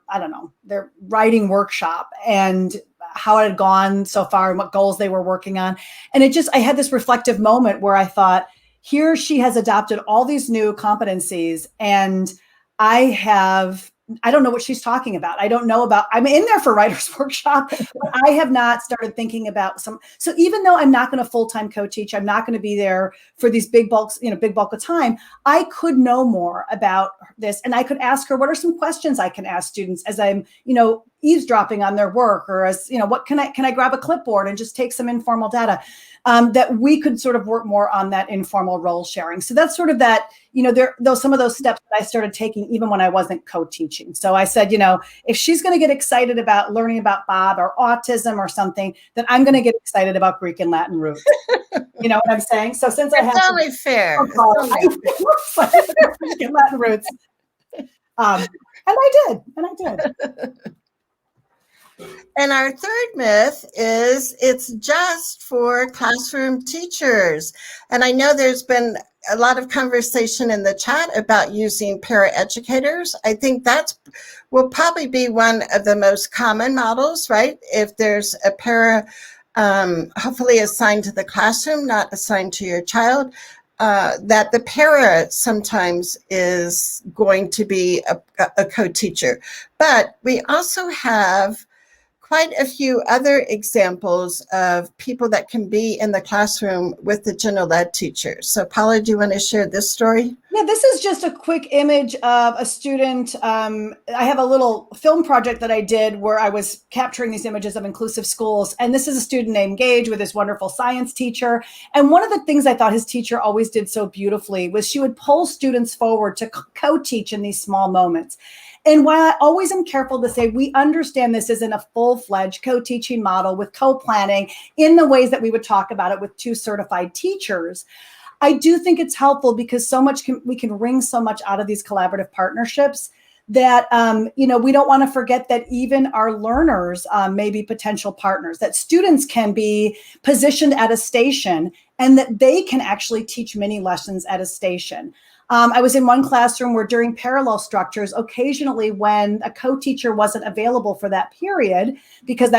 writing workshop and how it had gone so far and what goals they were working on. And I had this reflective moment where I thought, here she has adopted all these new competencies, and I don't know what she's talking about. I'm in there for writer's workshop, but I have not started thinking about so even though I'm not going to full-time co-teach, I'm not going to be there for these big bulk of time, I could know more about this. And I could ask her, what are some questions I can ask students as I'm, eavesdropping on their work, or as, what can I grab a clipboard and just take some informal data, that we could sort of work more on that informal role sharing. So that's sort of that, some of those steps that I started taking even when I wasn't co-teaching. So I said, if she's going to get excited about learning about Bob or autism or something, then I'm going to get excited about Greek and Latin roots. You know what I'm saying? So since I have totally fair. Greek and Latin roots, and I did. And our third myth is it's just for classroom teachers. And I know there's been a lot of conversation in the chat about using paraeducators. I think will probably be one of the most common models, right? If there's a para, hopefully assigned to the classroom, not assigned to your child, that the para sometimes is going to be a co-teacher. But we also have quite a few other examples of people that can be in the classroom with the general ed teachers. So Paula, do you want to share this story? Yeah, this is just a quick image of a student. I have a little film project that I did where I was capturing these images of inclusive schools. And this is a student named Gage with his wonderful science teacher. And one of the things I thought his teacher always did so beautifully was she would pull students forward to co-teach in these small moments. And while I always am careful to say we understand this isn't a full-fledged co-teaching model with co-planning in the ways that we would talk about it with 2 certified teachers, I do think it's helpful because we can wring so much out of these collaborative partnerships that, we don't want to forget that even our learners may be potential partners, that students can be positioned at a station and that they can actually teach many lessons at a station. I was in one classroom where during parallel structures, occasionally when a co-teacher wasn't available for that period, because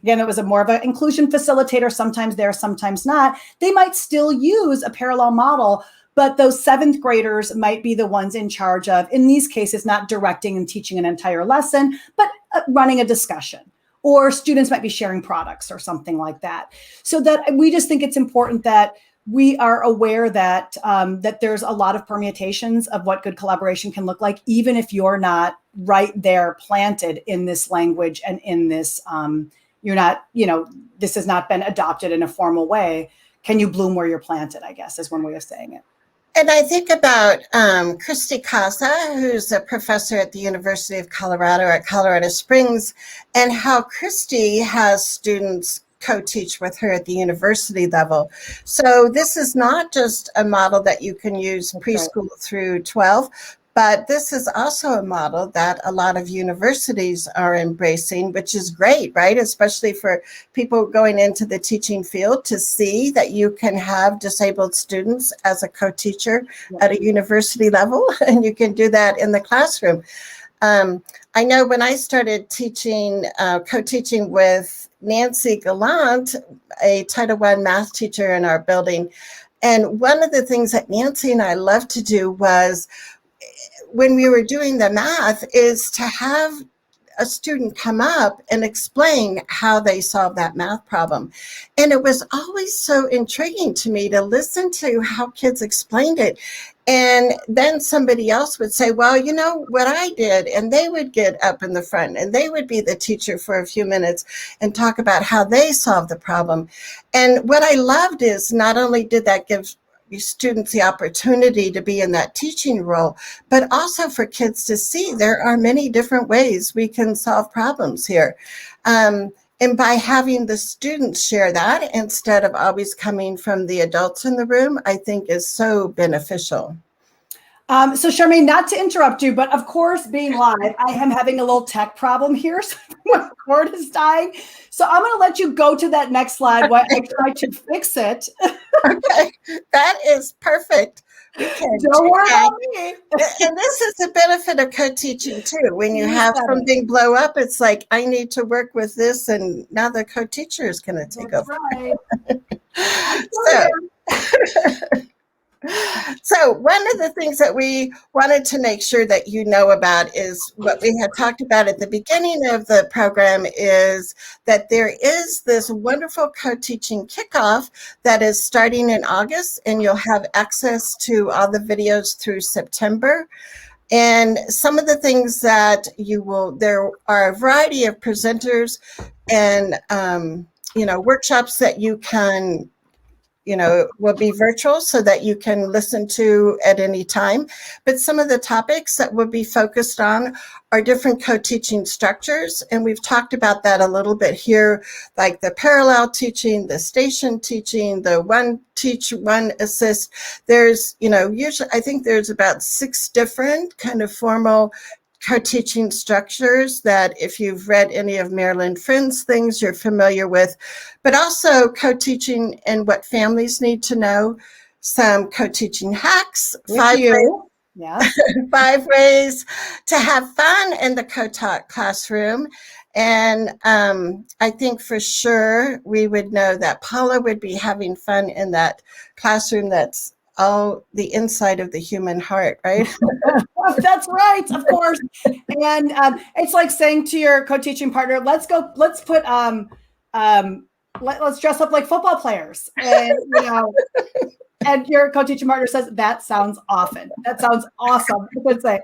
again, it was more of an inclusion facilitator, sometimes there, sometimes not, they might still use a parallel model, but those 7th graders might be the ones in charge of, in these cases, not directing and teaching an entire lesson, but running a discussion. Or students might be sharing products or something like that. So that we just think it's important that we are aware that that there's a lot of permutations of what good collaboration can look like, even if you're not right there planted in this language and in this, this has not been adopted in a formal way. Can you bloom where you're planted, I guess, is one way of saying it. And I think about Christy Casa, who's a professor at the University of Colorado at Colorado Springs, and how Christy has students co-teach with her at the university level. So this is not just a model that you can use preschool through 12, but this is also a model that a lot of universities are embracing, which is great, right? Especially for people going into the teaching field to see that you can have disabled students as a co-teacher at a university level, and you can do that in the classroom. I know when I started teaching, co-teaching with Nancy Gallant, a Title I math teacher in our building, and one of the things that Nancy and I loved to do was, when we were doing the math, is to have a student come up and explain how they solved that math problem. And it was always so intriguing to me to listen to how kids explained it. And then somebody else would say, well, you know what I did, and they would get up in the front and they would be the teacher for a few minutes and talk about how they solved the problem. And what I loved is not only did that give students the opportunity to be in that teaching role, but also for kids to see there are many different ways we can solve problems here. And by having the students share that instead of always coming from the adults in the room, I think is so beneficial. So Charmaine, not to interrupt you, but of course, being live, I am having a little tech problem here. So my cord is dying. So I'm going to let you go to that next slide while I try to fix it. Okay, that is perfect. Don't worry about me. And this is the benefit of co-teaching too. When you have something blow up, it's like, I need to work with this, and now the co-teacher is going to take over. Right. So one of the things that we wanted to make sure that you know about is what we had talked about at the beginning of the program, is that there is this wonderful CoTeaching Kickoff that is starting in August, and you'll have access to all the videos through September. And some of the things that there are a variety of presenters and, workshops that you can, will be virtual so that you can listen to at any time. But some of the topics that we'll be focused on are different co-teaching structures. And we've talked about that a little bit here, like the parallel teaching, the station teaching, the one teach, one assist. There's, usually I think there's about 6 different kind of formal co-teaching structures that if you've read any of Marilyn Friend's things, you're familiar with, but also co-teaching and what families need to know, some co-teaching hacks, Yeah. 5 ways to have fun in the co-taught classroom. And I think for sure we would know that Paula would be having fun in that classroom that's all the inside of the human heart, right? That's right, of course. And it's like saying to your co-teaching partner, let's dress up like football players. And, and your co-teaching partner says, that sounds awesome. That sounds awesome. I would say,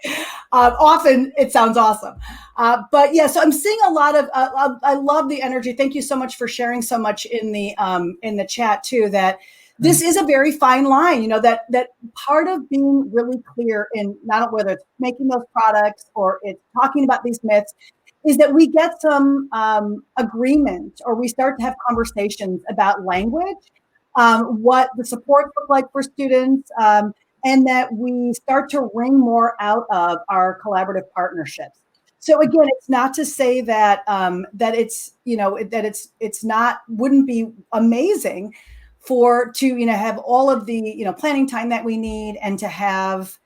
often it sounds awesome. But yeah, so I'm seeing a lot of, I love the energy. Thank you so much for sharing so much in the chat too, that this is a very fine line, that part of being really clear in not whether it's making those products or it's talking about these myths is that we get some agreement, or we start to have conversations about language, what the supports look like for students, and that we start to wring more out of our collaborative partnerships. So again, it's not to say that that it's it's not wouldn't be amazing to have all of the planning time that we need, and to have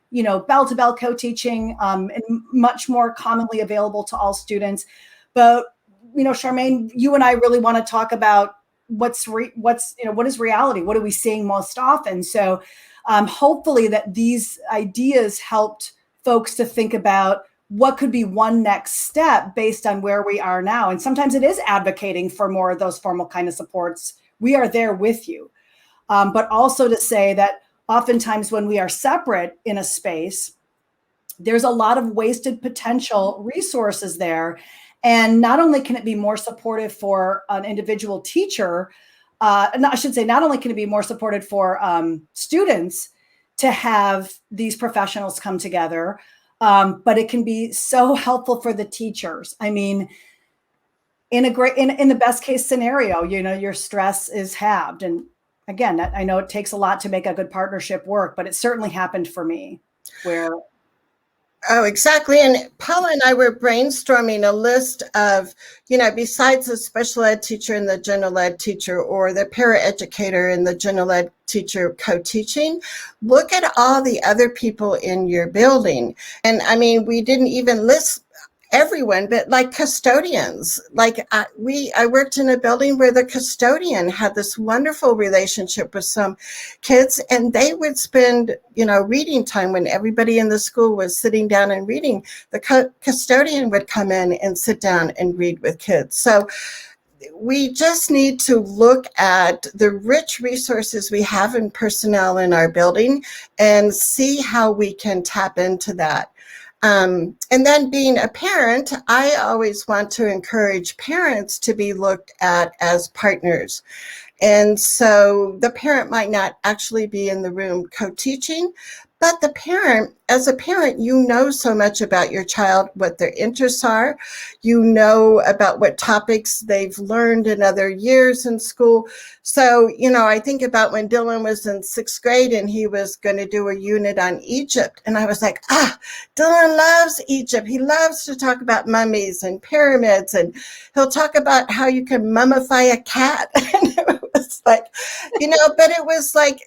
bell-to-bell co-teaching and much more commonly available to all students. But Charmaine, you and I really want to talk about what is reality? What are we seeing most often? So hopefully that these ideas helped folks to think about what could be one next step based on where we are now. And sometimes it is advocating for more of those formal kind of supports. We are there with you. But also to say that oftentimes when we are separate in a space, there's a lot of wasted potential resources there. And not only can it be more supportive for an individual teacher, I should say, not only can it be more supported for students to have these professionals come together, but it can be so helpful for the teachers. I mean, in the best case scenario, your stress is halved. And again, I know it takes a lot to make a good partnership work, but it certainly happened for me where. Oh, exactly. And Paula and I were brainstorming a list of, besides the special ed teacher and the general ed teacher, or the paraeducator and the general ed teacher co-teaching, look at all the other people in your building. And I mean, we didn't even list everyone, but like custodians, like I worked in a building where the custodian had this wonderful relationship with some kids, and they would spend, reading time when everybody in the school was sitting down and reading. The custodian would come in and sit down and read with kids. So we just need to look at the rich resources we have in personnel in our building and see how we can tap into that. And then being a parent, I always want to encourage parents to be looked at as partners. And so the parent might not actually be in the room co-teaching, but the parent, as a parent, so much about your child, what their interests are, about what topics they've learned in other years in school. So, I think about when Dylan was in 6th grade and he was going to do a unit on Egypt. And I was like, Dylan loves Egypt. He loves to talk about mummies and pyramids, and he'll talk about how you can mummify a cat. And it was like, but it was like,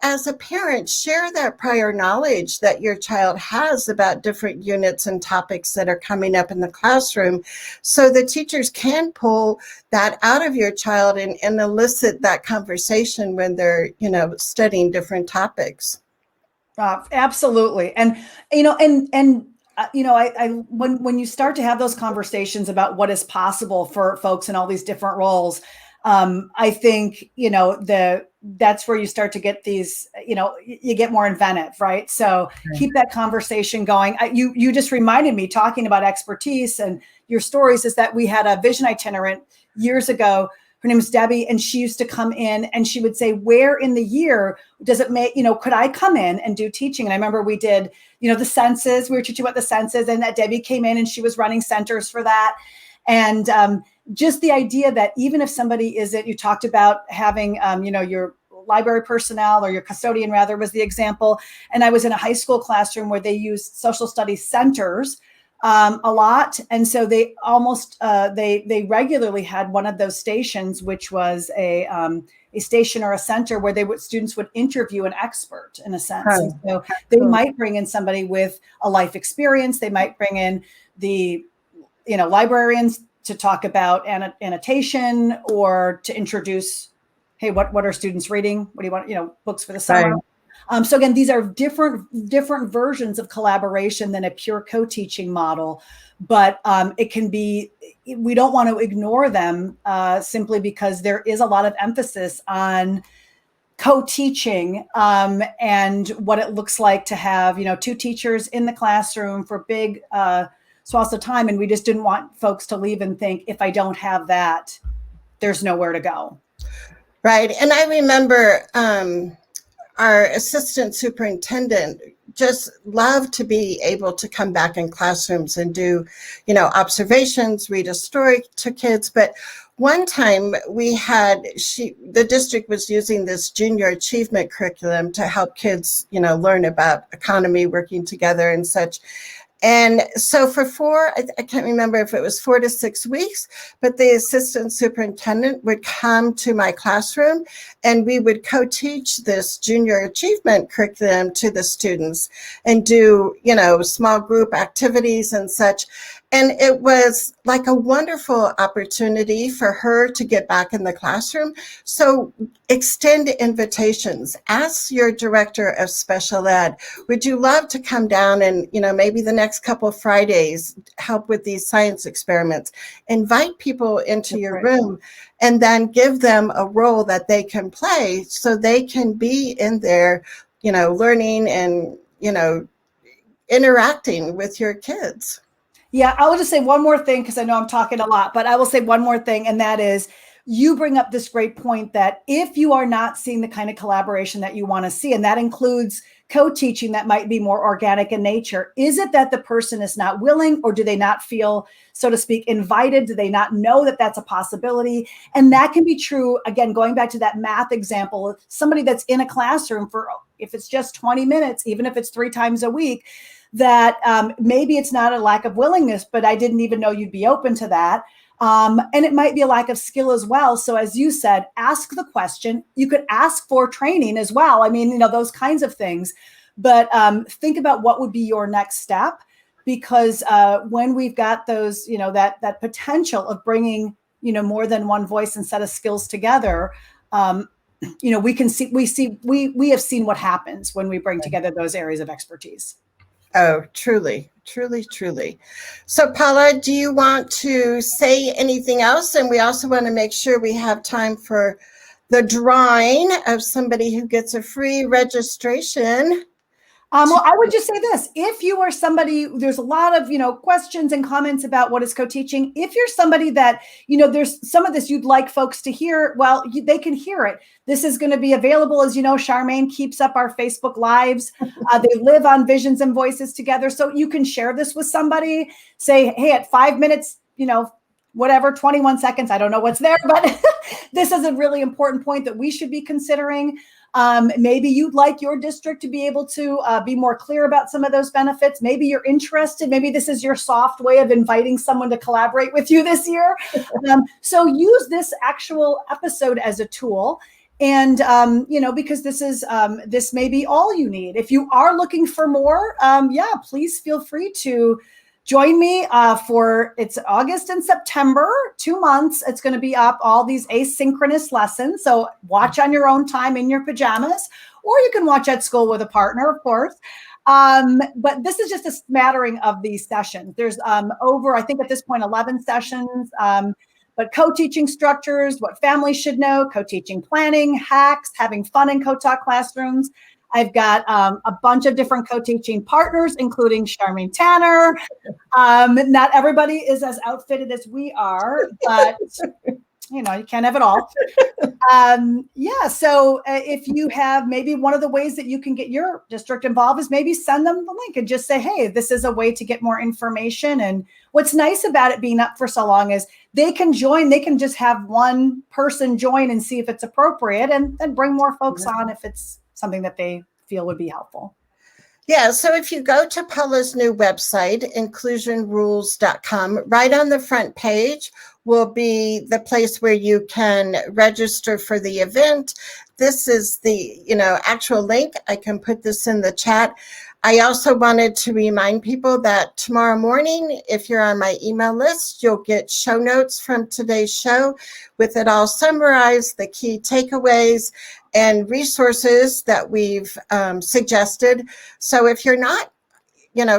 as a parent, share that prior knowledge that your child has about different units and topics that are coming up in the classroom, so the teachers can pull that out of your child and elicit that conversation when they're, studying different topics. Absolutely. And, when you start to have those conversations about what is possible for folks in all these different roles, I think, that's where you start to get these, you get more inventive, right? So keep that conversation going. You just reminded me, talking about expertise and your stories, is that we had a vision itinerant years ago. Her name is Debbie, and she used to come in and she would say, where in the year does it make, could I come in and do teaching? And I remember we did, the census, we were teaching about the census, and that Debbie came in and she was running centers for that. And just the idea that even if somebody isn't, you talked about having, your library personnel, or your custodian rather was the example. And I was in a high school classroom where they used social studies centers a lot. And so they they regularly had one of those stations, which was a station or a center where students would interview an expert in a sense. And so they might bring in somebody with a life experience. They might bring in the, librarians to talk about annotation, or to introduce, hey, what are students reading? What do you want, books for the summer? Right. So again, these are different versions of collaboration than a pure co-teaching model, but it can be, we don't want to ignore them simply because there is a lot of emphasis on co-teaching and what it looks like to have, two teachers in the classroom for big swaths of time. And we just didn't want folks to leave and think, if I don't have that, there's nowhere to go. Right. And I remember our assistant superintendent just loved to be able to come back in classrooms and do, observations, read a story to kids. But one time the district was using this junior achievement curriculum to help kids, learn about economy, working together and such. And so for I can't remember if it was 4 to 6 weeks, but the assistant superintendent would come to my classroom and we would co-teach this junior achievement curriculum to the students and do, small group activities and such. And it was like a wonderful opportunity for her to get back in the classroom. So extend invitations. Ask your director of special ed, would you love to come down and, maybe the next couple of Fridays help with these science experiments? Invite people into your room and then give them a role that they can play so they can be in there, learning and, interacting with your kids. Yeah, I will just say one more thing, because I know I'm talking a lot, but I will say one more thing. And that is, you bring up this great point that if you are not seeing the kind of collaboration that you want to see, and that includes co-teaching that might be more organic in nature, is it that the person is not willing, or do they not feel, so to speak, invited? Do they not know that that's a possibility? And that can be true, again, going back to that math example, somebody that's in a classroom for, if it's just 20 minutes, even if it's 3 times a week, that maybe it's not a lack of willingness, but I didn't even know you'd be open to that. And it might be a lack of skill as well. So as you said, ask the question. You could ask for training as well. I mean, those kinds of things. But think about what would be your next step, because when we've got those, that potential of bringing, more than one voice and set of skills together, we have seen what happens when we bring together those areas of expertise. Oh, truly, truly, truly. So Paula, do you want to say anything else? And we also want to make sure we have time for the drawing of somebody who gets a free registration. Well, I would just say this. If you are somebody, there's a lot of, questions and comments about what is co-teaching. If you're somebody that, there's some of this you'd like folks to hear, well, they can hear it. This is going to be available. As you know, Charmaine keeps up our Facebook Lives. They live on Visions and Voices together. So you can share this with somebody, say, hey, at 5 minutes, whatever, 21 seconds, I don't know what's there, but this is a really important point that we should be considering. Maybe you'd like your district to be able to be more clear about some of those benefits. Maybe you're interested. Maybe this is your soft way of inviting someone to collaborate with you this year. So use this actual episode as a tool. And, because this may be all you need. If you are looking for more, please feel free to join me it's August and September, 2 months. It's going to be up, all these asynchronous lessons. So watch on your own time in your pajamas, or you can watch at school with a partner, of course. But this is just a smattering of these sessions. There's over, I think at this point, 11 sessions. But co-teaching structures, what families should know, co-teaching planning, hacks, having fun in co-taught classrooms. I've got a bunch of different co-teaching partners, including Charmaine Tanner. Not everybody is as outfitted as we are, but you know, you can't have it all. Yeah. So if you have, maybe one of the ways that you can get your district involved is maybe send them the link and just say, hey, this is a way to get more information. And what's nice about it being up for so long is they can join, they can just have one person join and see if it's appropriate, and then bring more folks on if it's something that they feel would be helpful. Yeah, so if you go to Paula's new website, inclusionrules.com, right on the front page will be the place where you can register for the event. This is the, actual link. I can put this in the chat. I also wanted to remind people that tomorrow morning, if you're on my email list, you'll get show notes from today's show with it all summarized, the key takeaways and resources that we've suggested. So if you're not,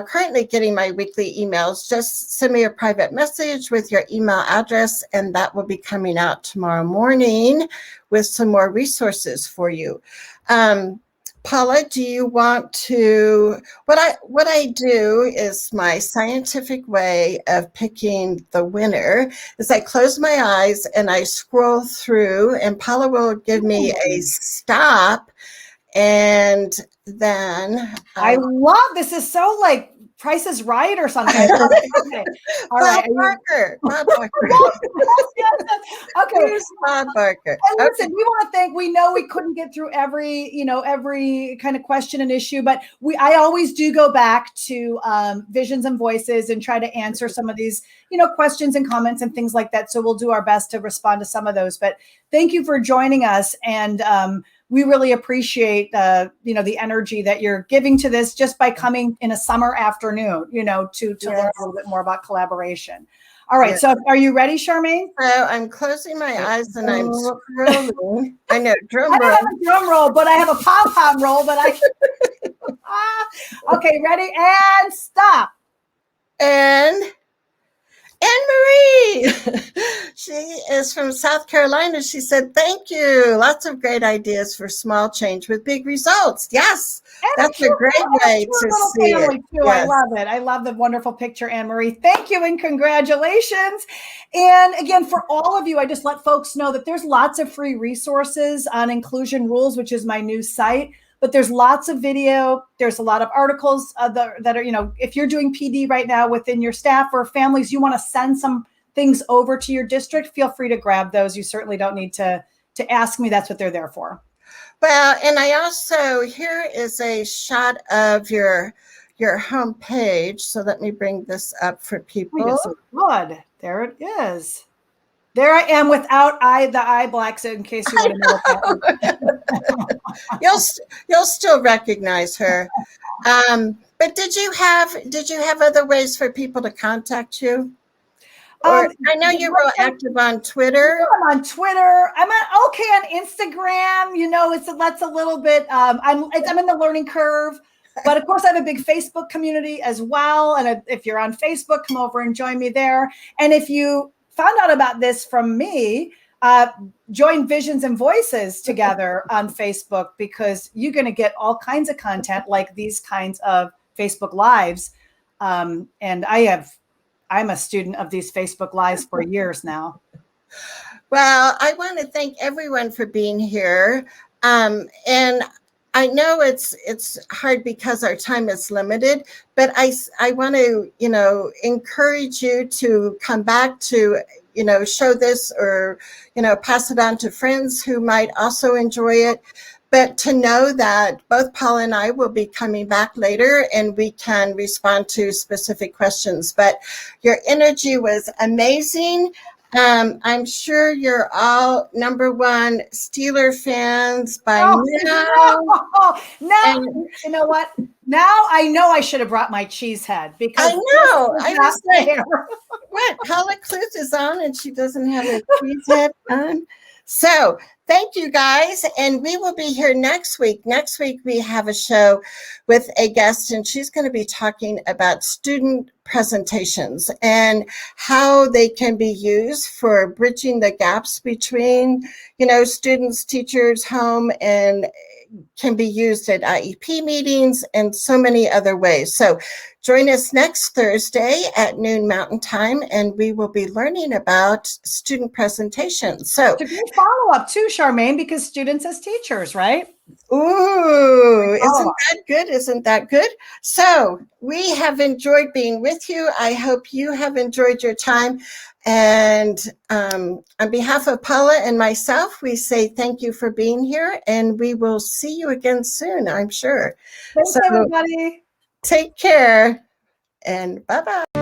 currently getting my weekly emails, just send me a private message with your email address, and that will be coming out tomorrow morning with some more resources for you. Paula, do you want to, what I do is my scientific way of picking the winner is I close my eyes and I scroll through, and Paula will give me a stop, and then I love this. Is so like Price is Right or something. Okay. All right. Bob Barker. Okay. Here's Bob Barker. And listen, we want to thank, we know we couldn't get through every kind of question and issue, but I always do go back to Visions and Voices and try to answer some of these, questions and comments and things like that. So we'll do our best to respond to some of those, but thank you for joining us. And we really appreciate the energy that you're giving to this just by coming in a summer afternoon, to Yes. learn a little bit more about collaboration. All right. Yes. So are you ready, Charmaine? So I'm closing my eyes and I'm scrolling. I know, drum roll. I don't have a drum roll, but I have a pom-pom roll, but I okay, ready? And stop. And Anne-Marie, she is from South Carolina. She said, thank you. Lots of great ideas for small change with big results. Yes, and that's a great way to see it. Yes. I love it. I love the wonderful picture, Anne-Marie. Thank you and congratulations. And again, for all of you, I just let folks know that there's lots of free resources on Inclusion Rules, which is my new site. But there's lots of video. There's a lot of articles that are, if you're doing PD right now within your staff or families, you want to send some things over to your district, feel free to grab those. You certainly don't need to ask me. That's what they're there for. Well, and I also, here is a shot of your home page. So let me bring this up for people. Oh, so good. There it is. There I am without the eye blacks, in case you want to know. You'll still recognize her. But did you have other ways for people to contact you? Or, I know you're real active on Twitter. I'm on Twitter. I'm okay on Instagram. That's a little bit. I'm in the learning curve. But of course, I have a big Facebook community as well. And if you're on Facebook, come over and join me there. And if you found out about this from me, join Visions and Voices together on Facebook, because you're going to get all kinds of content like these kinds of Facebook Lives. And I'm a student of these Facebook Lives for years now. Well, I want to thank everyone for being here. And I know it's hard because our time is limited, but I want to, encourage you to come back to, show this or, pass it on to friends who might also enjoy it. But to know that both Paula and I will be coming back later and we can respond to specific questions. But your energy was amazing. I'm sure you're all #1 Steeler fans by now. Now, you know what? Now I know I should have brought my cheese head, because I know. I was like, what? Paula Kluth is on and she doesn't have a cheese head on. So thank you, guys. And we will be here next week. Next week, we have a show with a guest, and she's going to be talking about student presentations and how they can be used for bridging the gaps between, students, teachers, home, and, can be used at IEP meetings and so many other ways. So join us next Thursday at noon Mountain Time, and we will be learning about student presentations. So it's a great follow-up too, Charmaine, because students as teachers, right? ooh, isn't that good? Isn't that good? So we have enjoyed being with you. I hope you have enjoyed your time. And on behalf of Paula and myself, we say thank you for being here, and we will see you again soon, I'm sure. Thanks, So everybody. take care, and bye-bye.